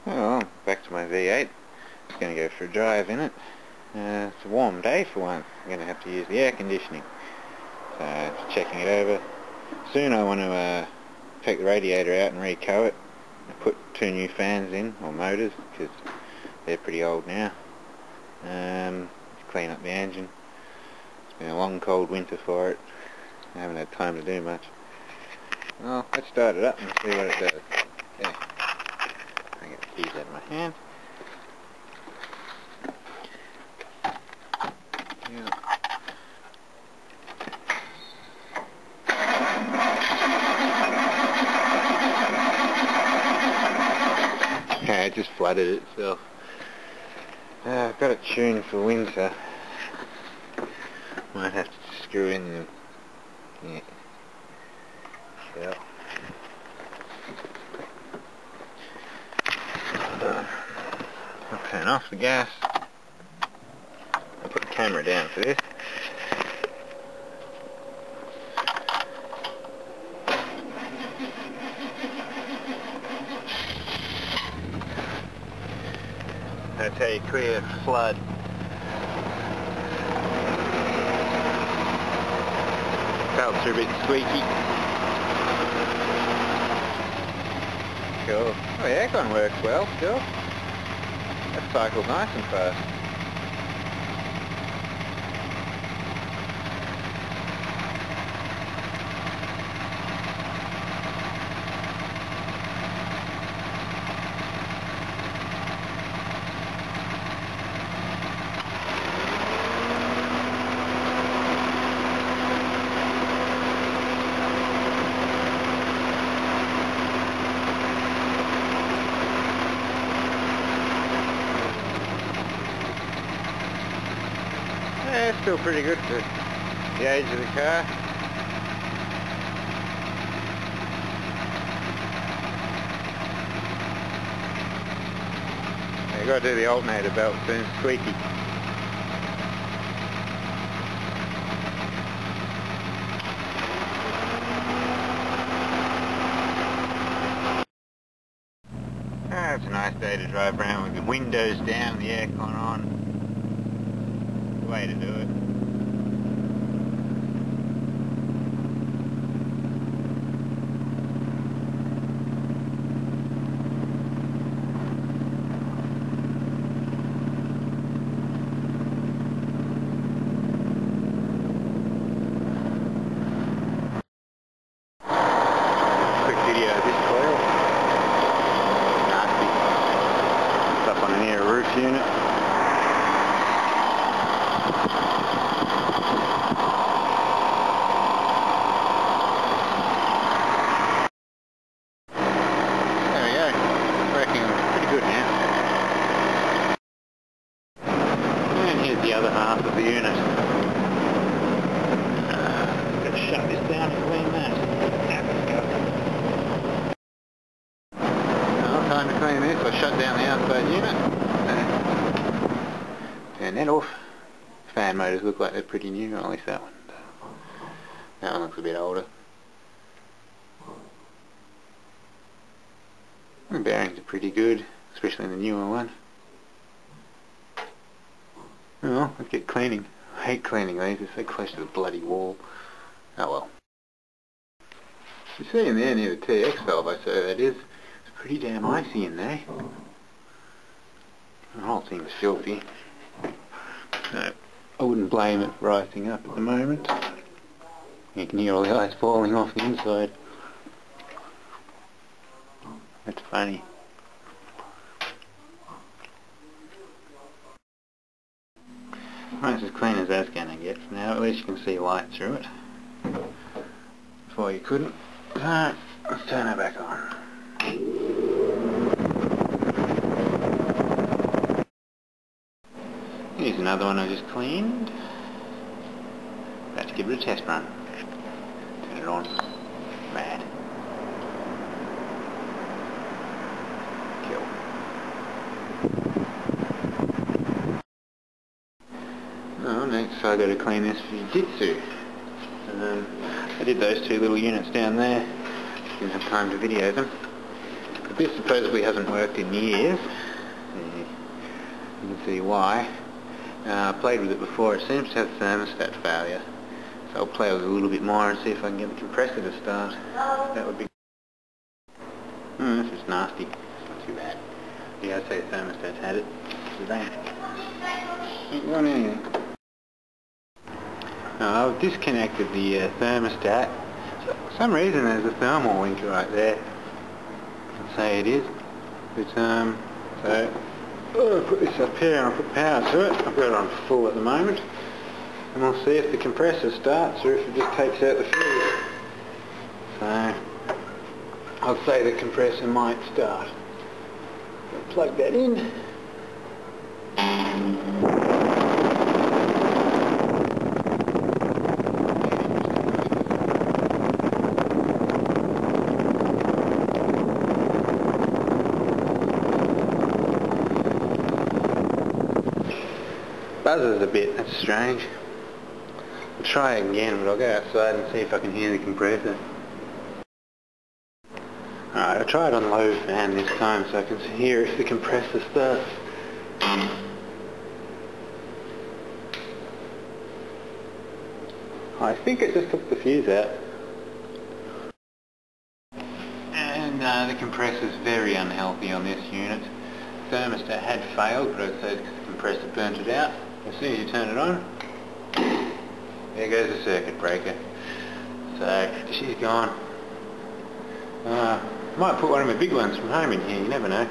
Oh, back to my V8. Just going to go for a drive in it. It's a warm day for once. I'm going to have to use the air conditioning. So, just checking it over. Soon I want to take the radiator out and reco it. I put 2 new fans in, or motors, because they're pretty old now. Clean up the engine. It's been a long cold winter for it. I haven't had time to do much. Well, let's start it up and see what it does. Yeah. I get the keys out of my hand. Yeah. Yeah, it just flooded itself. I've got it tuned for winter. Might have to screw in the... yeah. I'll turn off the gas. I'll put the camera down for this. That's how you clear flood. Belts are a bit squeaky. Cool. Oh, the aircon works well still. That cycles nice and fast. Yeah, it's still pretty good for the age of the car. You've got to do the alternator belt soon, it's squeaky. It's a nice day to drive around with the windows down, the aircon on. Way to do it. Quick video of this coil. Nasty. It's up on an air roof unit. The other half of the unit. Let's shut this down and clean that. Well, time to clean this. I shut down the outside unit. Turn that off. Fan motors look like they're pretty new, or at least that one. That one looks a bit older. The bearings are pretty good, especially the newer one. Oh, let's get cleaning. I hate cleaning these, they're so close to the bloody wall. Oh well. You see in there near the TX valve, I say that is. It's pretty damn icy in there. The whole thing's filthy. No, I wouldn't blame it for icing up at the moment. You can hear all the ice falling off the inside. That's funny. Well, it's as clean as that's going to get for now. At least you can see light through it. Before you couldn't. Alright, let's turn it back on. Here's another one I just cleaned. About to give it a test run. Turn it on. Mad. Kill. Oh, next I got to clean this for Jiu-Jitsu. I did those 2 little units down there. Didn't have time to video them. This supposedly hasn't worked in years. You can see why. I played with it before. It seems to have thermostat failure. So I'll play with it a little bit more and see if I can get the compressor to start. That would be... this is nasty. It's not too bad. Yeah, I'd say the thermostat's had it. So don't. Ain't got anything. I've disconnected the thermostat. For some reason there's a thermal link right there. I'd say it is. But, so I'll put this up here and I'll put power to it. I've got it on full at the moment. And we'll see if the compressor starts or if it just takes out the fuse. So I'll say the compressor might start. I'll plug that in. Buzzes a bit, that's strange. I'll try again, but I'll go outside and see if I can hear the compressor. Alright, I'll try it on low fan this time so I can hear if the compressor starts. I think it just took the fuse out. And the compressor's very unhealthy on this unit. The thermostat had failed, but I'd say because the compressor burnt it out. As soon as you turn it on, there goes the circuit breaker. So she's gone. Might put one of my big ones from home in here, you never know.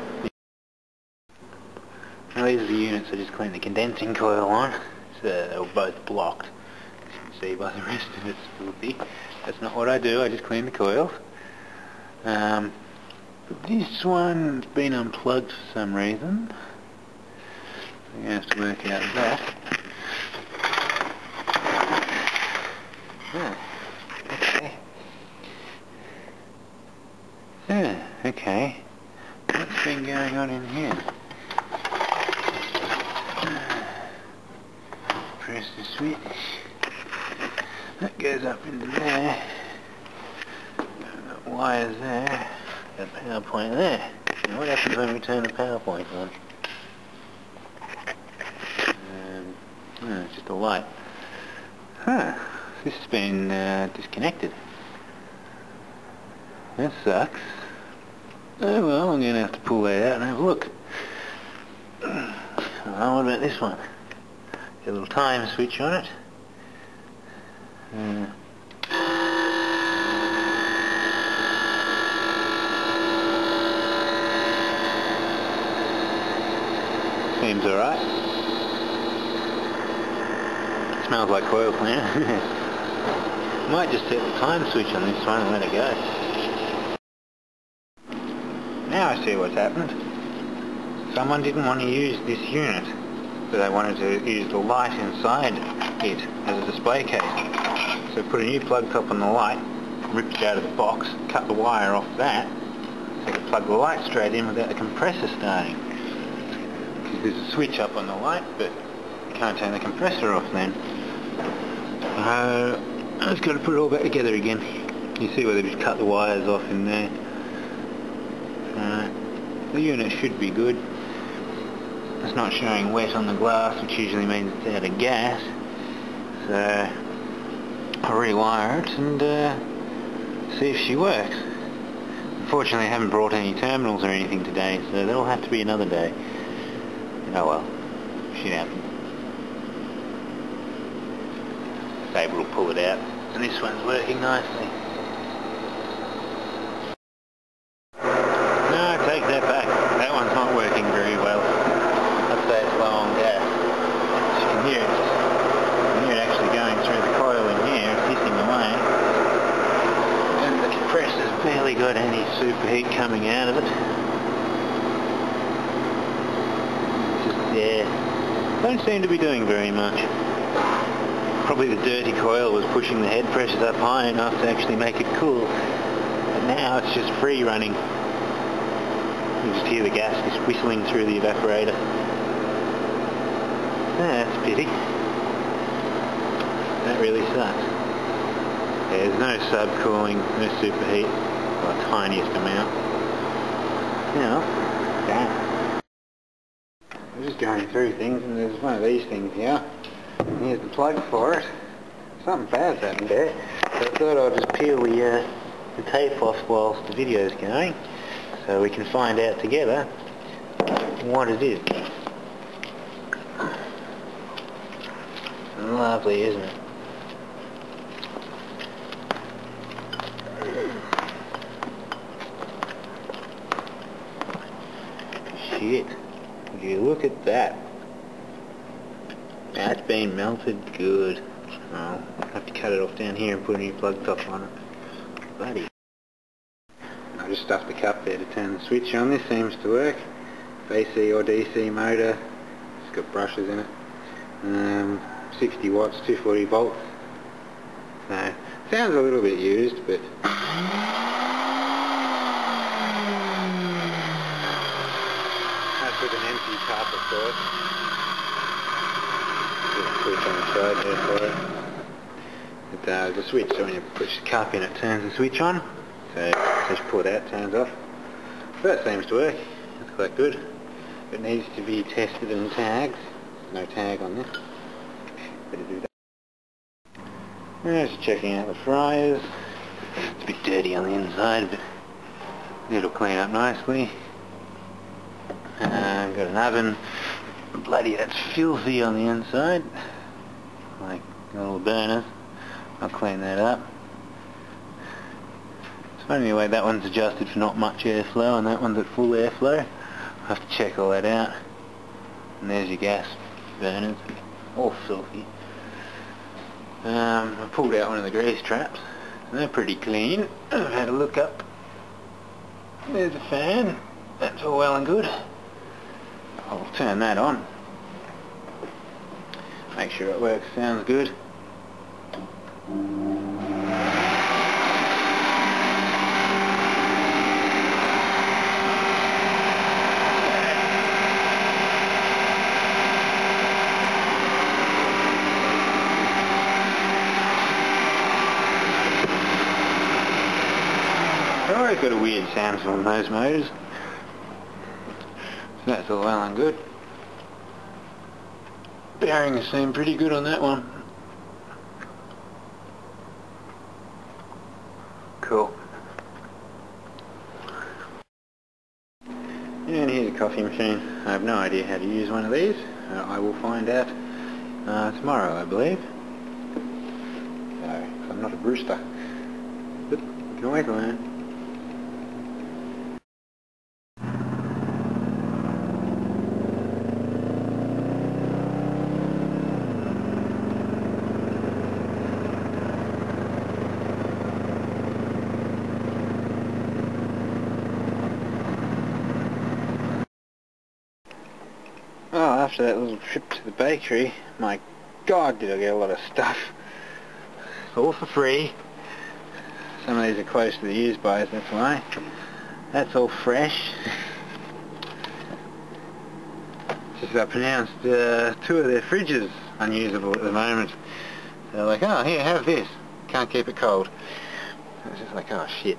Now these are the units I just cleaned the condensing coil on. So they were both blocked. As you can see by the rest of it's filthy. That's not what I do, I just clean the coils. But this one's been unplugged for some reason. I'm going to have to work out that. Okay. What's been going on in here? Press the switch. That goes up into there. Got wires there. Got a power point there. Now what happens when we turn the power point on? It's just a light. This has been disconnected. That sucks. Oh well, I'm going to have to pull that out and have a look. What about this one? Got a little time switch on it. Seems alright. Smells like coil cleaner. Might just set the time switch on this one and let it go. Now I see what's happened. Someone didn't want to use this unit, so they wanted to use the light inside it as a display case. So put a new plug top on the light, ripped it out of the box, cut the wire off that, so you can plug the light straight in without the compressor starting. Because there's a switch up on the light, but you can't turn the compressor off then. I've just got to put it all back together again. You see where they just cut the wires off in there. The unit should be good. It's not showing wet on the glass, which usually means it's out of gas. So I'll rewire it and see if she works. Unfortunately I haven't brought any terminals or anything today, so that'll have to be another day. Oh well, shit happens. It's able to pull it out, and this one's working nicely. No, take that back. That one's not working very well. I'd say it's low on gas. You can hear it actually going through the coil in here, it's hissing away. And the compressor's barely got any superheat coming out of it. Yeah, don't seem to be doing very much. Probably the dirty coil was pushing the head pressures up high enough to actually make it cool. But now it's just free running. You just hear the gas just whistling through the evaporator. That's a pity. That really sucks. There's no subcooling, no superheat, or the tiniest amount. Now, done. I'm just going through things, and there's one of these things here. Here's the plug for it. Something bad's happened there. So I thought I'd just peel the tape off whilst the video's going, so we can find out together what it is. Lovely, isn't it? Shit. Would you look at that? That's been melted good. I'll have to cut it off down here and put a new plug top on it. Bloody. I just stuffed the cup there to turn the switch on. This seems to work. AC or DC motor. It's got brushes in it. 60 watts, 240 volts. So, sounds a little bit used, but that's with an empty cup, of course. There's a switch on the side there for it. There's a switch, so when you push the cup in, it turns the switch on. So just pull it out, turns off. That seems to work. That's quite good. It needs to be tested and tagged. No tag on this. Better do that. Just checking out the fryers. It's a bit dirty on the inside, but it'll clean up nicely. Got an oven. Bloody, that's filthy on the inside. Like little burners. I'll clean that up. It's funny the way that one's adjusted for not much airflow and that one's at full airflow. I'll have to check all that out. And there's your gas burners. All filthy. I pulled out one of the grease traps. They're pretty clean. I've had a look up. There's a fan. That's all well and good. I'll turn that on. Make sure it works. Sounds good. I've always got a weird sound from those motors. So that's all well and good. Bearings seem pretty good on that one. Cool. And here's a coffee machine. I have no idea how to use one of these. I will find out tomorrow, I believe. So, I'm not a Brewster. But you can always learn. Oh, after that little trip to the bakery, my God, did I get a lot of stuff. All for free. Some of these are close to the use-bys, that's why. That's all fresh. Just I pronounced 2 of their fridges unusable at the moment. They're like, oh, here, have this. Can't keep it cold. It's just like, oh shit.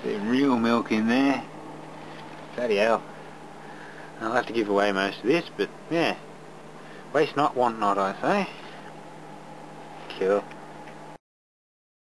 There's real milk in there. Bloody hell. I'll have to give away most of this, but yeah. Waste not, want not, I say. Cool.